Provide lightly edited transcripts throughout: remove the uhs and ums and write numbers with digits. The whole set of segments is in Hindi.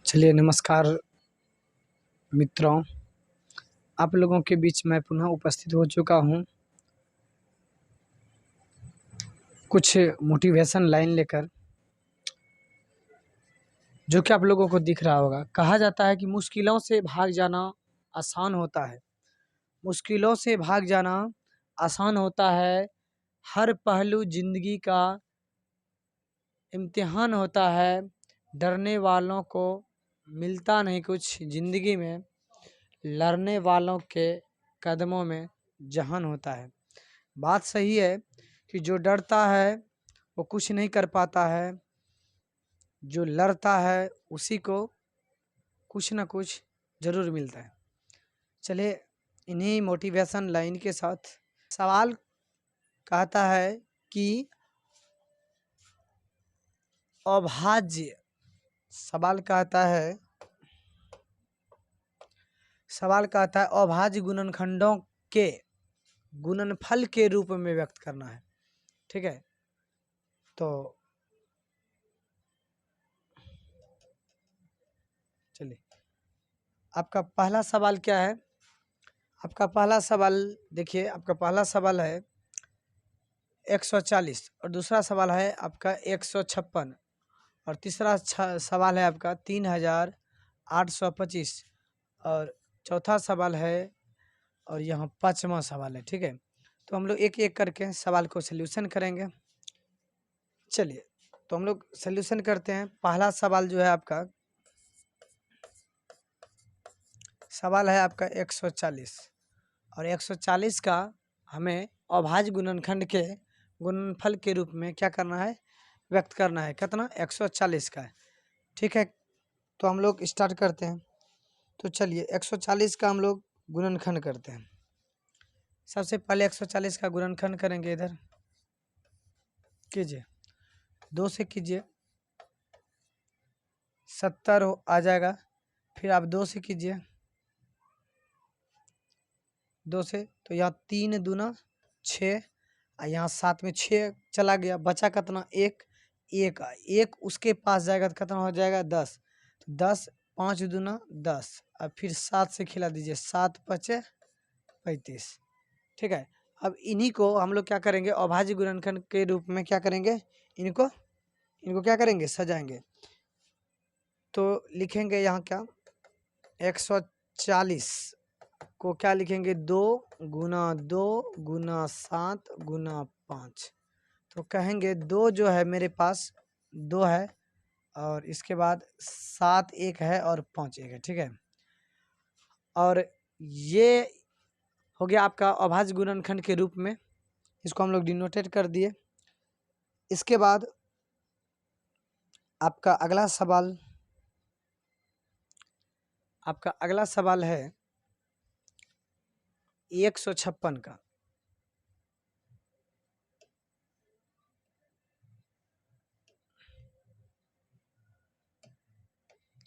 चलिए नमस्कार मित्रों, आप लोगों के बीच मैं पुनः उपस्थित हो चुका हूँ कुछ मोटिवेशन लाइन लेकर, जो कि आप लोगों को दिख रहा होगा। कहा जाता है कि मुश्किलों से भाग जाना आसान होता है, मुश्किलों से भाग जाना आसान होता है। हर पहलू जिंदगी का इम्तिहान होता है। डरने वालों को मिलता नहीं कुछ जिंदगी में, लड़ने वालों के कदमों में जहान होता है। बात सही है कि जो डरता है वो कुछ नहीं कर पाता है, जो लड़ता है उसी को कुछ ना कुछ जरूर मिलता है। चलिए इन्हीं मोटिवेशन लाइन के साथ सवाल कहता है कि अभाज्य सवाल कहता है अभाज्य गुणनखंडों के गुणनफल के रूप में व्यक्त करना है। ठीक है, तो चलिए आपका पहला सवाल क्या है। आपका पहला सवाल देखिए, आपका पहला सवाल है 140 और दूसरा सवाल है आपका 156 और तीसरा सवाल है आपका 3825 और चौथा सवाल है और यहाँ पांचवा सवाल है। ठीक है, तो हम लोग एक एक करके सवाल को सल्यूशन करेंगे। चलिए तो हम लोग सल्यूशन करते हैं। पहला सवाल जो है आपका सवाल है आपका 140 और 140 का हमें अभाज्य गुणनखंड के गुणनफल के रूप में क्या करना है, व्यक्त करना है। कितना? 140 का है। ठीक है, तो हम लोग स्टार्ट करते हैं। तो चलिए 140 का हम लोग गुणनखंड करते हैं। सबसे पहले 140 का गुणनखंड करेंगे। इधर कीजिए, 2 से कीजिए 70 आ जाएगा। फिर आप 2 से कीजिए, 2 से तो यहाँ 3 दूना 6 और यहाँ 7 में 6 चला गया, बचा कितना? एक उसके पास जाएगा तो कितना हो जाएगा? 10। तो 10 5 दूना 10 और फिर 7 से खिला दीजिए, 7 पचे 35। ठीक है, अब इन्हीं को हम लोग क्या करेंगे, अभाज्य गुणनखंड के रूप में क्या करेंगे, इनको क्या करेंगे, सजाएंगे। तो लिखेंगे यहाँ क्या, 140 को क्या लिखेंगे, 2 गुना 2 गुना 7 गुना 5। तो कहेंगे 2 जो है मेरे पास 2 है और इसके बाद 7 एक है और 5 एक है। ठीक है, और ये हो गया आपका अभाज्य गुणनखंड के रूप में, इसको हम लोग डिनोटेट कर दिए। इसके बाद आपका अगला सवाल है 156 का।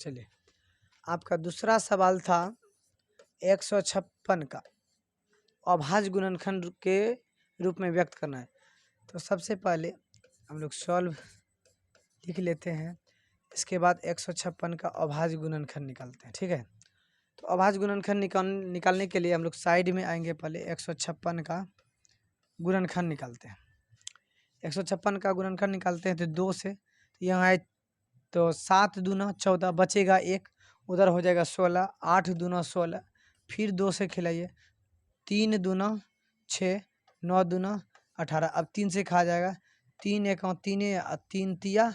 चलिए आपका दूसरा सवाल था 156 का अभाज्य गुणनखंड के रूप में व्यक्त करना है। तो सबसे पहले हम लोग सॉल्व लिख लेते हैं। इसके बाद 156 का अभाज्य गुणनखंड निकालते हैं। ठीक है, तो अभाज्य गुणनखंड निकालने के लिए हम लोग साइड में आएंगे। पहले 156 का गुणनखंड निकालते हैं। 156 का गुणनखंड निकालते हैं तो 2 से, तो यहाँ आए तो 7 दूना 14 बचेगा 1, उधर हो जाएगा 16, 8 दूना 16, फिर 2 से खिलाइए, 3 दूना 6, 9 दूना 18। अब 3 से खा जाएगा, 3 एक 3 3 तिया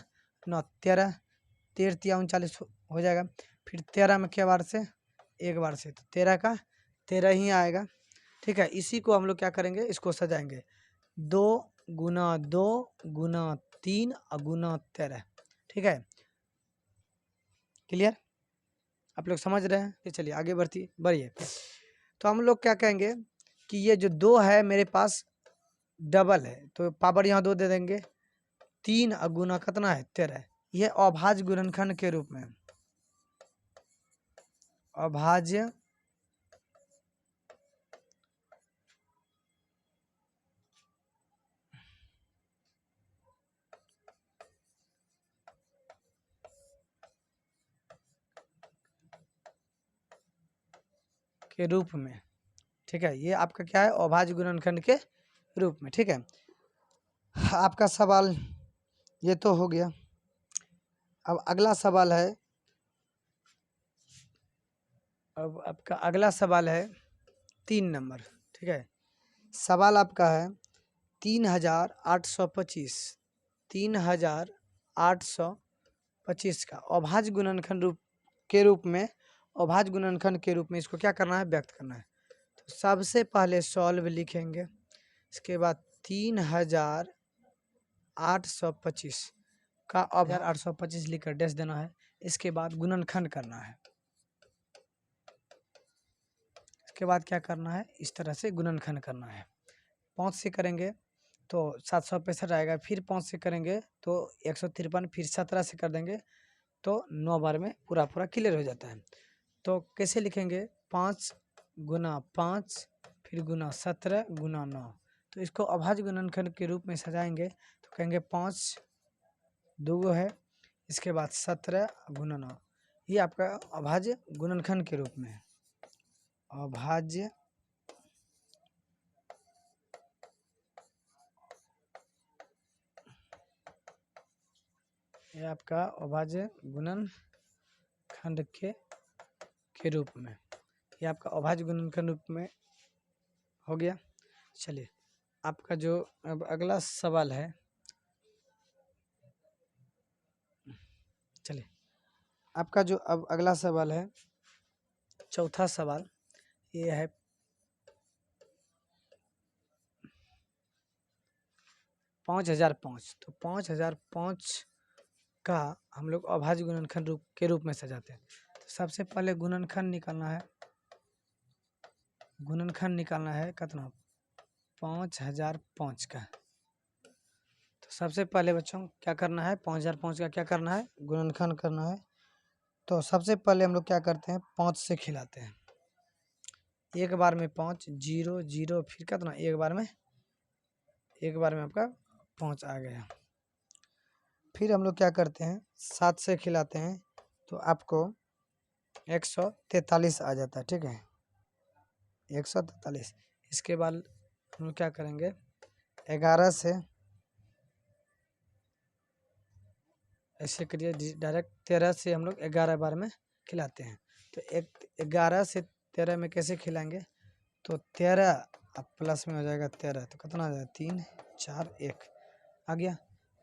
9 13, 13 तिया 39 हो जाएगा। फिर 13 में क्या बार से, एक बार से, तो 13 का 13 ही आएगा। ठीक है, इसी को हम लोग क्या करेंगे, इसको सजाएंगे, 2 गुना 2 गुना 3 और गुना 13। ठीक है, क्लियर? आप लोग समझ रहे हैं? तो चलिए आगे बढ़िए। तो हम लोग क्या कहेंगे कि ये जो 2 है मेरे पास डबल है, तो पावर यहाँ 2 दे देंगे, 3 और गुना कितना है, 13। ये अभाज्य गुणनखंड के रूप में, अभाज्य के रूप में, ठीक है। ये आपका क्या है, अभाज्य गुणनखंड के रूप में, ठीक है। आपका सवाल ये तो हो गया। अब अगला सवाल है, अब आपका अगला सवाल है 3 नंबर, ठीक है। सवाल आपका है 3825 3825 का अभाज्य गुणनखंड रूप में, अभाज्य गुणनखंड के रूप में इसको क्या करना है, व्यक्त करना है। तो सबसे पहले सॉल्व लिखेंगे, इसके बाद 3825 का 3825 लिखकर डैश देना है। इसके बाद गुणनखंड करना है। इसके बाद क्या करना है, इस तरह से गुणनखंड करना है। 5 से करेंगे तो 765 आएगा, फिर 5 से करेंगे तो 153, फिर 17 से कर देंगे तो 9 बार में पूरा क्लियर हो जाता है। तो कैसे लिखेंगे, 5 गुना 5 फिर गुना 17 गुना 9। तो इसको अभाज्य गुणनखंड के रूप में सजाएंगे तो कहेंगे 5 2 है, इसके बाद 17 गुना 9। ये आपका अभाज्य गुणनखंड के रूप में है। अभाज्य ये आपका अभाज्य गुणनखंड के रूप में, ये आपका अभाज्य गुणनखंड रूप में हो गया। चलिए आपका जो अब अगला सवाल है, चलिए आपका जो अब अगला सवाल है, चौथा सवाल ये है 5005। तो 5005 का हम लोग अभाज्य गुणनखंड के रूप में सजाते हैं। तो सबसे पहले गुणनखंड निकालना है, कितना, 5005 का। तो सबसे पहले बच्चों क्या करना है, 5005 का क्या करना है, गुणनखंड करना है। तो सबसे पहले हम लोग क्या करते हैं, 5 से खिलाते हैं। एक बार में 5 0 0, फिर कितना, एक बार में आपका 5 आ गया। फिर हम लोग क्या करते हैं, 7 से खिलाते हैं तो आपको 143 आ जाता है, ठीक है, 143। इसके बाद हम लोग क्या करेंगे, 11 से ऐसे करिए डायरेक्ट, 13 से हम लोग 11 बार में खिलाते हैं। तो 11 से 13 में कैसे खिलाएंगे, तो 13 अब प्लस में हो जाएगा 13, तो कितना आ जाएगा, 3 4 1 आ गया।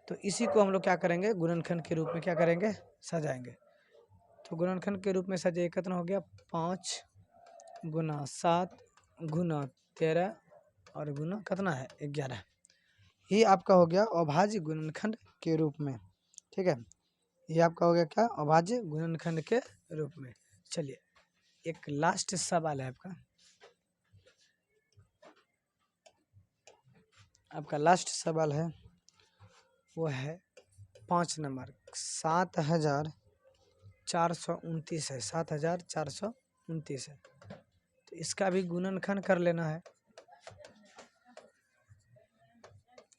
तो इसी को हम लोग क्या करेंगे, गुणनखंड के रूप में क्या करेंगे, सजाएंगे। तो गुणनखंड के रूप में सजाइए, कितना हो गया, 5 गुना 7 गुना 13 और गुना कितना है, 11। ये आपका हो गया अभाज्य गुणनखंड के रूप में, ठीक है। ये आपका हो गया क्या, अभाज्य गुणनखंड के रूप में। चलिए एक लास्ट सवाल है आपका लास्ट सवाल है, वो है 5 नंबर, 7429 है, 7429 है। तो इसका भी गुणनखंड कर लेना है।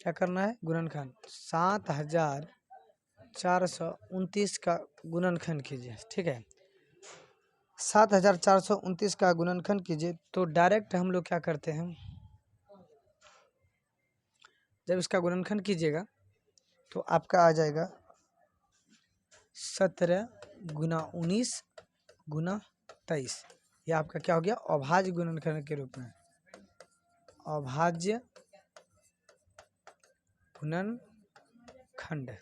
क्या करना है, गुणनखंड, 7429 का गुणनखंड कीजिए, ठीक है। 7429 का गुणनखंड कीजिए तो डायरेक्ट हम लोग क्या करते हैं, जब इसका गुणनखंड कीजिएगा तो आपका आ जाएगा 17 गुना 19 गुना 23। ये आपका क्या हो गया, अभाज्य गुणनखंड के रूप में, अभाज्य गुणनखंड,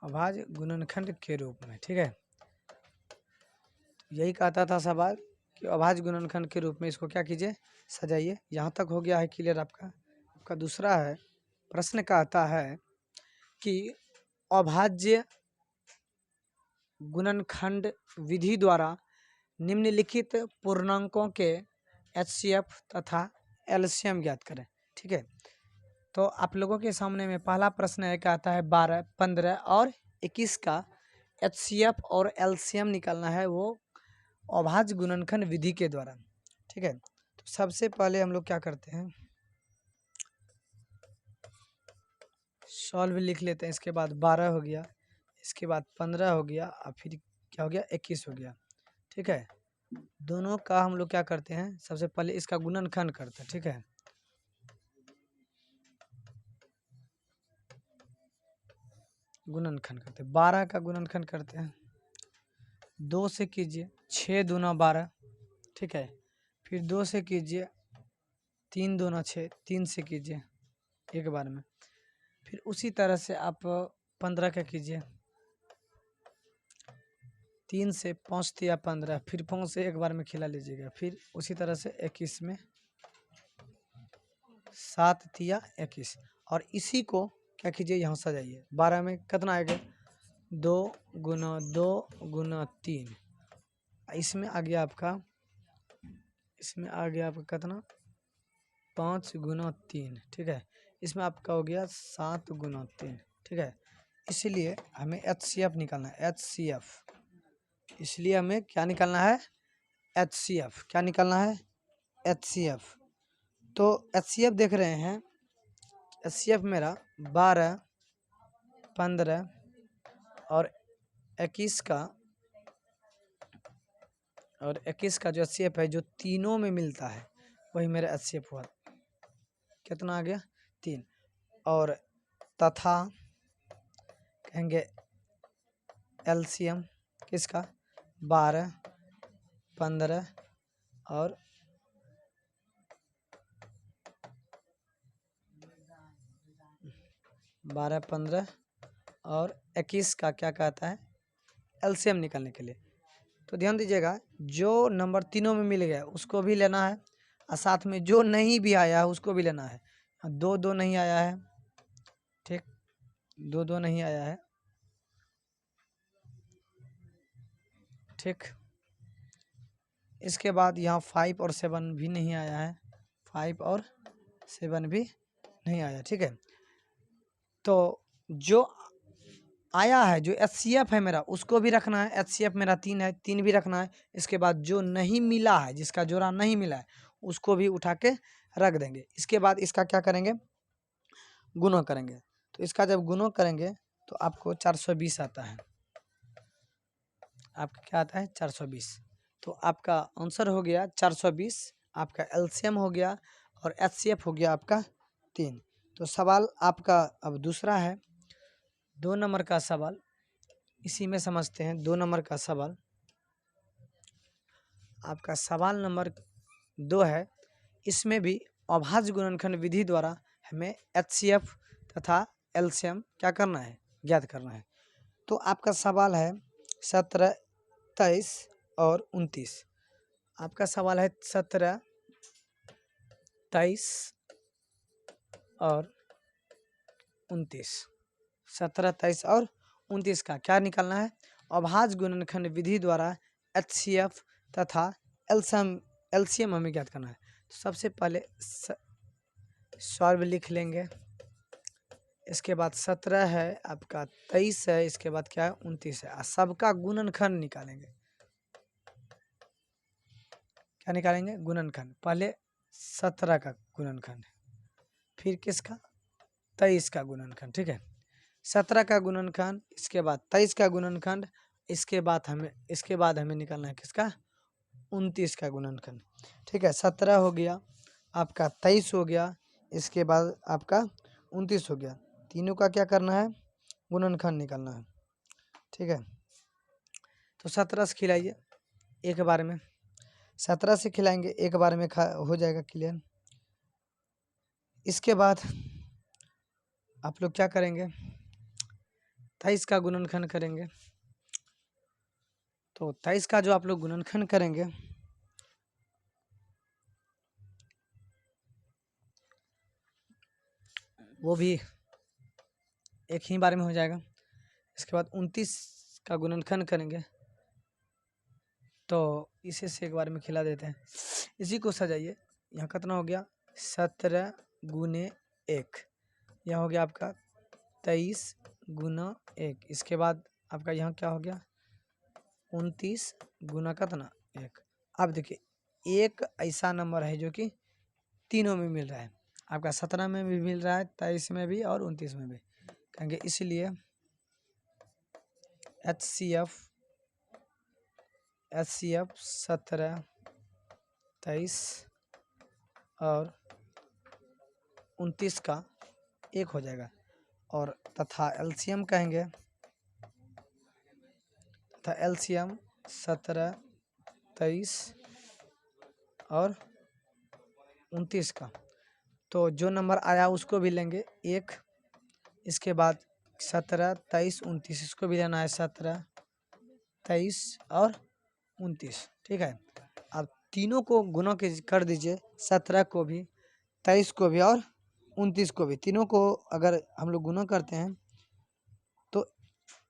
अभाज्य गुणनखंड के रूप में, ठीक है। यही कहता था सवाल कि अभाज्य गुणनखंड के रूप में इसको क्या कीजिए, सजाइए। यहाँ तक हो गया है क्लियर आपका दूसरा है प्रश्न कहता है कि अभाज्य गुणनखंड विधि द्वारा निम्नलिखित पूर्णांकों के HCF तथा LCM ज्ञात करें, ठीक है। तो आप लोगों के सामने में पहला प्रश्न है, कहता है 12 15 और 21 का HCF और LCM निकालना है, वो अभाज्य गुणनखंड विधि के द्वारा, ठीक है। तो सबसे पहले हम लोग क्या करते हैं, सॉल्व लिख लेते हैं। इसके बाद 12 हो गया, इसके बाद 15 हो गया और फिर क्या हो गया, 21 हो गया, ठीक है। दोनों का हम लोग क्या करते हैं, सबसे पहले इसका गुणनखंड करते हैं, ठीक है। गुणनखंड करते हैं, 12 का गुणनखंड करते हैं, 2 से कीजिए, 6 दूना 12, ठीक है। फिर 2 से कीजिए, 3 दूना 6, 3 से कीजिए एक बार में। फिर उसी तरह से आप 15 का कीजिए, 3 से 5 तिया 15, फिर 5 से एक बार में खिला लीजिएगा। फिर उसी तरह से 21 में 7 तिया 21, और इसी को क्या कीजिए, यहाँ सजाइए। 12 में कितना आएगा, 2 गुना 2 गुना 3, इसमें आ गया आपका, इसमें आ गया आपका कितना, 5 गुना 3, ठीक है। इसमें आपका हो गया 7 गुना 3, ठीक है। इसलिए हमें HCF निकालना है, HCF। इसलिए हमें क्या निकालना है, HCF। क्या निकालना है, HCF। तो HCF देख रहे हैं, HCF मेरा 12, 15 और 21 का, और 21 का जो HCF है, जो तीनों में मिलता है, वही मेरा HCF हुआ। कितना आ गया, 3। और तथा कहेंगे LCM किसका, 12, 15 और 12, 15 और 21 का क्या कहता है, LCM निकालने के लिए। तो ध्यान दीजिएगा, जो नंबर तीनों में मिल गया उसको भी लेना है, और साथ में जो नहीं भी आया है उसको भी लेना है। 2 2 नहीं आया है, ठीक, 2 2 नहीं आया है, ठीक। इसके बाद यहाँ 5 और 7 भी नहीं आया है, 5 और 7 भी नहीं आया, ठीक है। तो जो आया है, जो HCF है मेरा, उसको भी रखना है। HCF मेरा 3 है, 3 भी रखना है। इसके बाद जो नहीं मिला है, जिसका जोड़ा नहीं मिला है, उसको भी उठा के रख देंगे। इसके बाद इसका क्या करेंगे, गुणा करेंगे। तो इसका जब गुणा करेंगे तो आपको 420 आता है। आपका क्या आता है, 420। तो आपका आंसर हो गया 420, आपका LCM हो गया, और HCF हो गया आपका 3। तो सवाल आपका अब दूसरा है, 2 नंबर का सवाल। इसी में समझते हैं 2 नंबर का सवाल। आपका सवाल नंबर 2 है। इसमें भी अभाज्य गुणनखंड विधि द्वारा हमें HCF तथा LCM क्या करना है, ज्ञात करना है। तो आपका सवाल है 17, 23 और 29। आपका सवाल है 17, 23 और 29। 17, 23 और 29 का क्या निकालना है, अभाज्य गुणनखंड विधि द्वारा HCF तथा LCM हमें ज्ञात करना है। तो सबसे पहले सॉल्व लिख लेंगे। इसके बाद 17 है, आपका 23 है, इसके बाद क्या है, 29 है। सबका गुणनखंड निकालेंगे। क्या निकालेंगे, गुणनखंड। पहले 17 का गुणनखंड, फिर किसका, 23 का गुणनखंड, ठीक है। 17 का गुणनखंड, इसके बाद 23 का गुणनखंड, इसके बाद हमें निकालना है किसका, 29 का गुणनखंड, ठीक है। 17 हो गया, आपका 23 हो गया, इसके बाद आपका 29 हो गया। तीनों का क्या करना है, गुणनखंड निकालना है, ठीक है। तो 17 से खिलाइए एक बार में, 17 से खिलाएंगे एक बार में, हो जाएगा क्लियर। इसके बाद आप लोग क्या करेंगे, 23 का गुणनखंड करेंगे। तो 23 का जो आप लोग गुणनखंड करेंगे, वो भी एक ही बार में हो जाएगा। इसके बाद 29 का गुणनखंड करेंगे, तो इसे से एक बार में खिला देते हैं। इसी को सजाइए। यहाँ कितना हो गया, 17 गुने 1, यह हो गया आपका 23 गुना 1। इसके बाद आपका यहाँ क्या हो गया, 29 गुना कितना 1। अब देखिए, एक ऐसा नंबर है जो कि तीनों में मिल रहा है। आपका 17 में भी मिल रहा है, 23 में भी और 29 में भी, कहेंगे इसलिए HCF HCF 17, 23 और 29 का 1 हो जाएगा। और तथा LCM कहेंगे, तथा LCM 17, 23 और 29 का, तो जो नंबर आया उसको भी लेंगे 1। इसके बाद 17, 23, 29 इसको भी लेना है, 17, 23 और 29। ठीक है, अब तीनों को गुना कर दीजिए, 17 को भी, 23 को भी और 29 को भी। तीनों को अगर हम लोग गुना करते हैं तो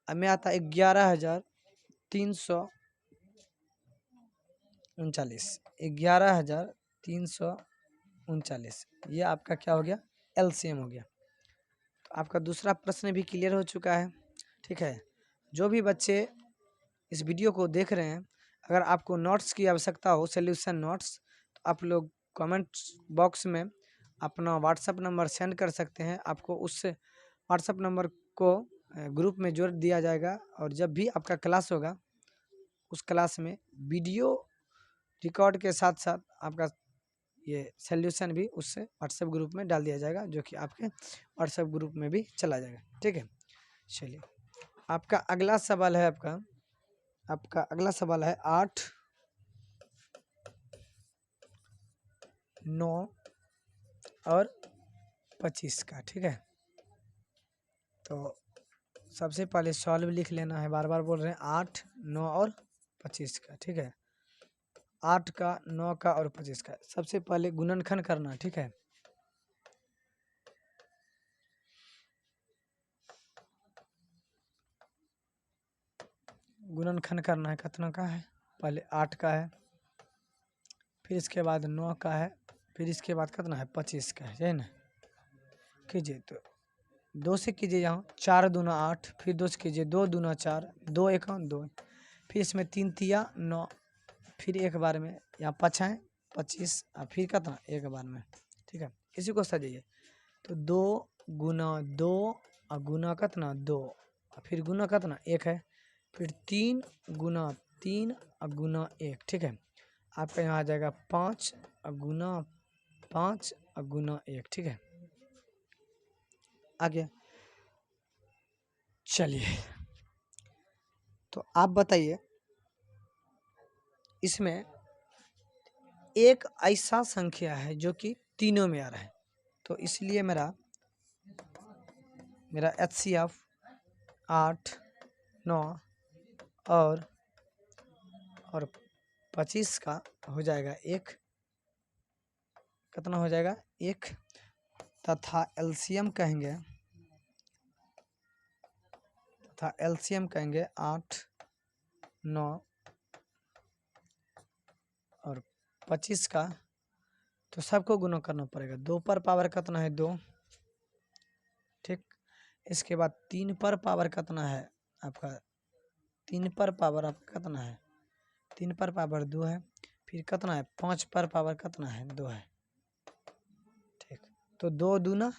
हमें आता है 11,339, 11,339। ये आपका क्या हो गया, LCM हो गया। तो आपका दूसरा प्रश्न भी क्लियर हो चुका है। ठीक है, जो भी बच्चे इस वीडियो को देख रहे हैं, अगर आपको नोट्स की आवश्यकता हो, सॉल्यूशन नोट्स, तो आप लोग कमेंट बॉक्स में अपना व्हाट्सएप नंबर सेंड कर सकते हैं। आपको उस व्हाट्सएप नंबर को ग्रुप में जोड़ दिया जाएगा, और जब भी आपका क्लास होगा उस क्लास में वीडियो रिकॉर्ड के साथ साथ आपका ये सॉल्यूशन भी उससे व्हाट्सएप ग्रुप में डाल दिया जाएगा, जो कि आपके व्हाट्सएप ग्रुप में भी चला जाएगा। ठीक है, चलिए आपका अगला सवाल है, आपका अगला सवाल है 8, 9 और 25 का। ठीक है, तो सबसे पहले सॉल्व लिख लेना है, बार बार बोल रहे हैं, 8, 9 और 25 का। ठीक है, 8 का, 9 का और 25 का सबसे पहले गुणनखंड करना है। ठीक है, गुणनखंड करना है, कितना का है, पहले 8 का है, फिर इसके बाद 9 का है, फिर इसके बाद कितना है, 25 का है ना। कीजिए, तो 2 से कीजिए, यहाँ 4 दूना 8, फिर 2 से कीजिए, 2 दूना 4, 2 1 2, फिर इसमें 3 तिया 9, फिर एक बार में यहाँ 5 है 25, और फिर कितना, एक बार में। ठीक है, इसी को सजाइए, तो 2 गुना 2 और गुना कितना 2, और फिर गुना कितना 1 है, फिर 3 गुना 3 और गुना 1। ठीक है, आपका यहाँ आ जाएगा 5 और गुना 5 और गुना 1। ठीक है, आगे चलिए, तो आप बताइए, इसमें एक ऐसा संख्या है जो कि तीनों में आ रहा है, तो इसलिए मेरा HCF 8, 9 और 25 का हो जाएगा 1। कितना हो जाएगा, 1। तथा LCM कहेंगे, 8, 9 और 25 का, तो सबको गुना करना पड़ेगा। 2 पर पावर कितना है, 2। ठीक, इसके बाद 3 पर पावर कितना है आपका, 3 पर पावर आपका कितना है, 3 पर पावर 2 है, फिर कितना है, 5 पर पावर कितना है, 2 है। ठीक, तो 2 दूना,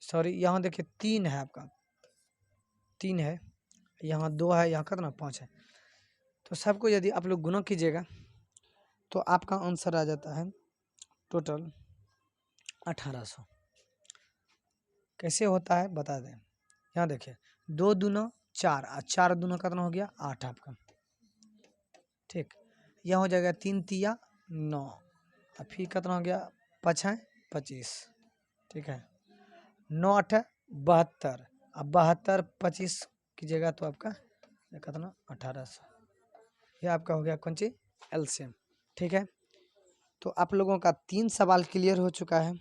सॉरी यहाँ देखिए 3 है आपका, 3 है, यहाँ 2 है, यहाँ कितना 5 है। तो सबको यदि आप लोग गुना कीजिएगा तो आपका आंसर आ जाता है टोटल 1800। कैसे होता है बता दें, यहाँ देखिए 2 दूना 4 और 4 दूना कितना हो गया, 8 आपका। ठीक, यह हो जाएगा 3 तिया 9, और फिर कितना हो गया, 5 है 25। ठीक है, 9 8 72, अब 72 25 कीजिएगा तो आपका कितना, 1800। ये आपका हो गया कौन सी, LCM। ठीक है, तो आप लोगों का 3 सवाल क्लियर हो चुका है।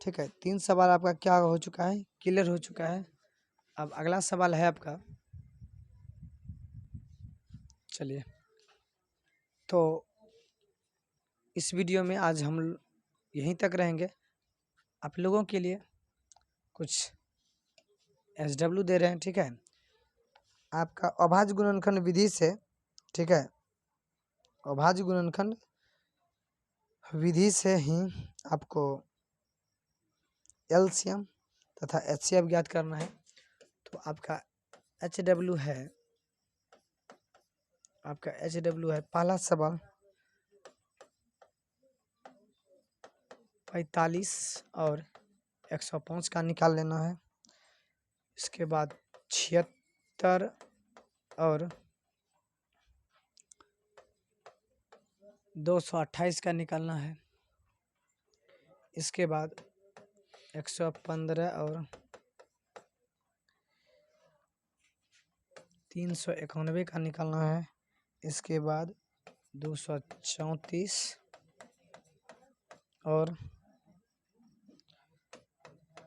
ठीक है, 3 सवाल आपका क्या हो चुका है, क्लियर हो चुका है। अब अगला सवाल है आपका, चलिए, तो इस वीडियो में आज हम यहीं तक रहेंगे। आप लोगों के लिए कुछ SW दे रहे हैं। ठीक है, आपका अभाज्य गुणनखंड विधि से, ठीक है, अभाज्य गुणनखंड विधि से ही आपको LCM तथा HCF ज्ञात करना है। तो आपका HW है आपका HW है। पहला सवाल 45 और 105 का निकाल लेना है। इसके बाद 76 और 228 का निकालना है। इसके बाद 115 और 391 का निकालना है। इसके बाद 234 और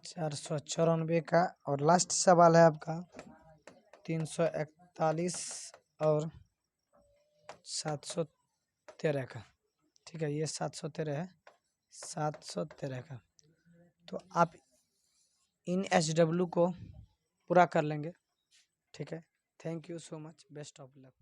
494 का, और लास्ट सवाल है आपका 341 और 713 का। ठीक है, ये 713 है, 713 का। तो आप इन HW को पूरा कर लेंगे। ठीक है, thank you so much, best of luck.